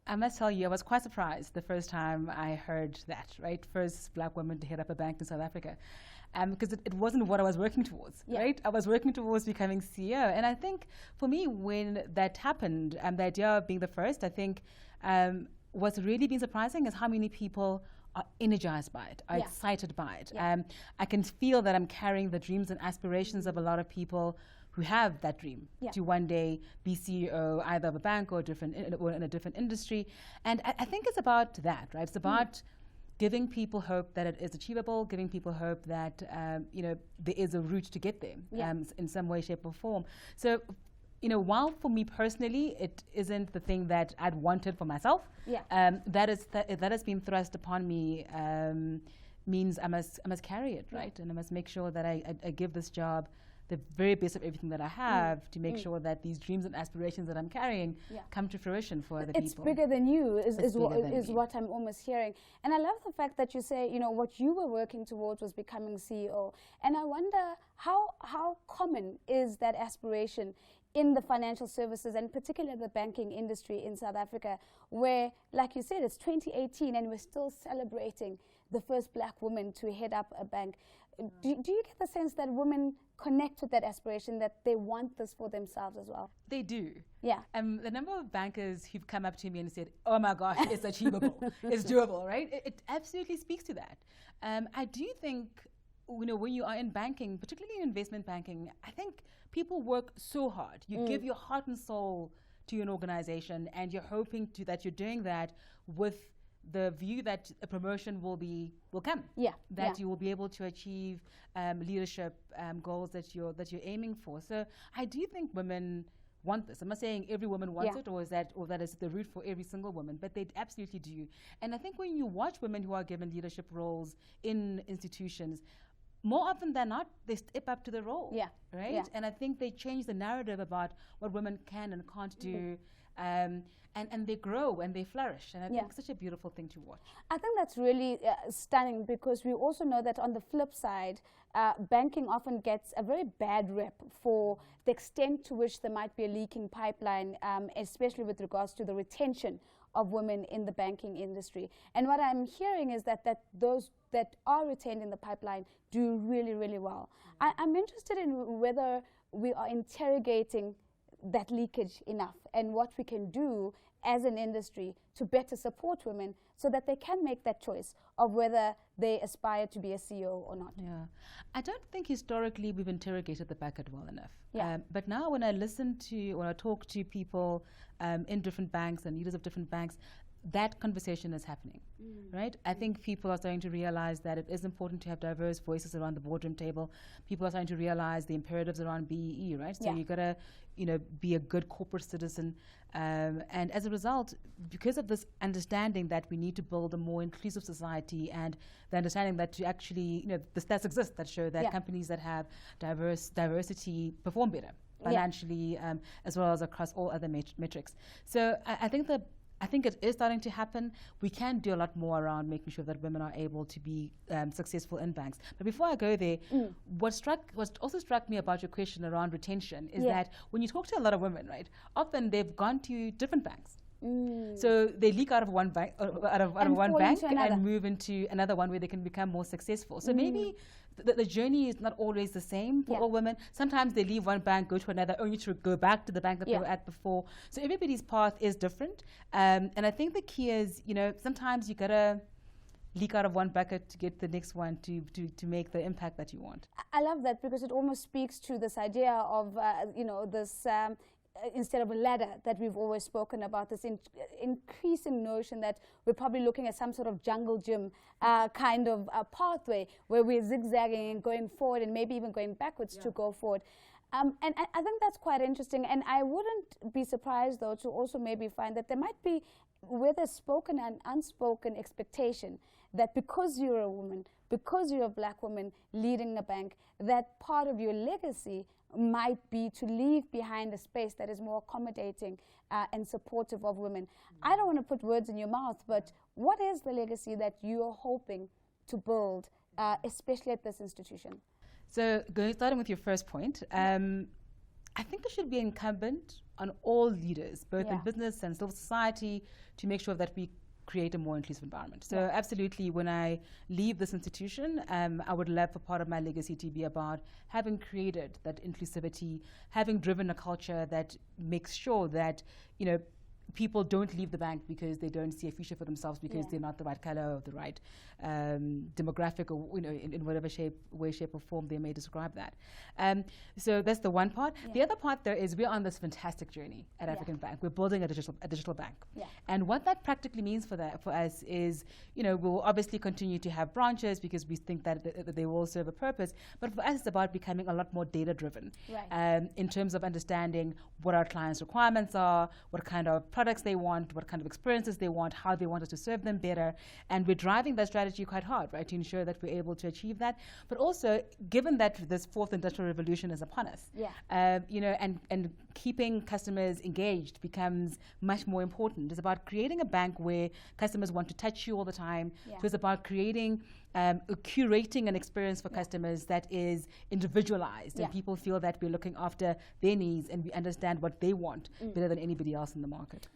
I must tell you, I was quite surprised the first time I heard that, right? First black woman to head up a bank in South Africa. Because it wasn't what I was working towards, right? I was working towards becoming CEO. And I think for me, when that happened, the idea of being the first, I think what's really been surprising is how many people are energized by it, are excited by it. I can feel that I'm carrying the dreams and aspirations of a lot of people who have that dream to one day be CEO either of a bank or in a different industry. And I think it's about that, right? It's about giving people hope that it is achievable, giving people hope that there is a route to get there in some way, shape, or form. So, while for me personally, it isn't the thing that I'd wanted for myself, that has been thrust upon me means I must carry it, right? And I must make sure that I give this job the very best of everything that I have to make sure that these dreams and aspirations that I'm carrying come to fruition for other people. It's bigger than you is what I'm almost hearing. And I love the fact that you say, what you were working towards was becoming CEO. And I wonder how common is that aspiration in the financial services and particularly the banking industry in South Africa, where, like you said, it's 2018 and we're still celebrating the first black woman to head up a bank. Do you get the sense that women connect with that aspiration, that they want this for themselves as well? They do. Yeah. The number of bankers who've come up to me and said, oh my gosh, it's achievable, it's doable, right? It absolutely speaks to that. I do think, when you are in banking, particularly in investment banking, I think people work so hard. You give your heart and soul to an organization, and you're hoping that you're doing that with the view that a promotion will come. That you will be able to achieve leadership goals that you're aiming for. So I do think women want this. I'm not saying every woman wants it, or that is the route for every single woman, but they absolutely do. And I think when you watch women who are given leadership roles in institutions, more often than not, they step up to the role, right? And I think they change the narrative about what women can and can't do, and they grow and they flourish. And I think it's such a beautiful thing to watch. I think that's really stunning, because we also know that on the flip side, banking often gets a very bad rep for the extent to which there might be a leaking pipeline, especially with regards to the retention of women in the banking industry. And what I'm hearing is that those that are retained in the pipeline do really, really well. I'm interested in whether we are interrogating that leakage enough and what we can do as an industry to better support women so that they can make that choice of whether they aspire to be a CEO or not. Yeah, I don't think historically we've interrogated the back end well enough. But now when I talk to people in different banks and leaders of different banks, that conversation is happening, right? I think people are starting to realize that it is important to have diverse voices around the boardroom table. People are starting to realize the imperatives around BEE, right? So you gotta, be a good corporate citizen. And as a result, because of this understanding that we need to build a more inclusive society, and the understanding that to actually, the stats exist that show that companies that have diversity perform better financially, as well as across all other metrics. So I think it is starting to happen. We can do a lot more around making sure that women are able to be successful in banks. But before I go there, what also struck me about your question around retention is that when you talk to a lot of women, right, often they've gone to different banks. So they leak out of one bank, and move into another one where they can become more successful. So maybe the journey is not always the same for all women. Sometimes they leave one bank, go to another, only to go back to the bank that they were at before. So everybody's path is different. And I think the key is, sometimes you gotta leak out of one bucket to get the next one to make the impact that you want. I love that, because it almost speaks to this idea of, this instead of a ladder that we've always spoken about, this increasing notion that we're probably looking at some sort of jungle gym kind of pathway where we're zigzagging and going forward and maybe even going backwards to go forward. And I think that's quite interesting. And I wouldn't be surprised, though, to also maybe find that there might be, whether spoken and unspoken expectation that because you're a woman, because you're a black woman leading a bank, that part of your legacy might be to leave behind a space that is more accommodating and supportive of women. I don't want to put words in your mouth, but what is the legacy that you're hoping to build, especially at this institution? So starting with your first point, I think it should be incumbent on all leaders, both in business and civil society, to make sure that we create a more inclusive environment. So absolutely, when I leave this institution, I would love for part of my legacy to be about having created that inclusivity, having driven a culture that makes sure that, you know, people don't leave the bank because they don't see a future for themselves, because they're not the right color or the right demographic, or, you know, in whatever way, shape or form they may describe that. So that's the one part. The other part, though, is we're on this fantastic journey at African Bank. We're building a digital bank. And what that practically means for us is, you know, we'll obviously continue to have branches because we think that they will serve a purpose. But for us, it's about becoming a lot more data-driven in terms of understanding what our clients' requirements are, what kind of products they want, what kind of experiences they want, how they want us to serve them better. And we're driving that strategy quite hard, right, to ensure that we're able to achieve that. But also, given that this fourth industrial revolution is upon us, you know, and keeping customers engaged becomes much more important. It's about creating a bank where customers want to touch you all the time. So it's about creating, curating an experience for customers that is individualized, and people feel that we're looking after their needs and we understand what they want better than anybody else in the market.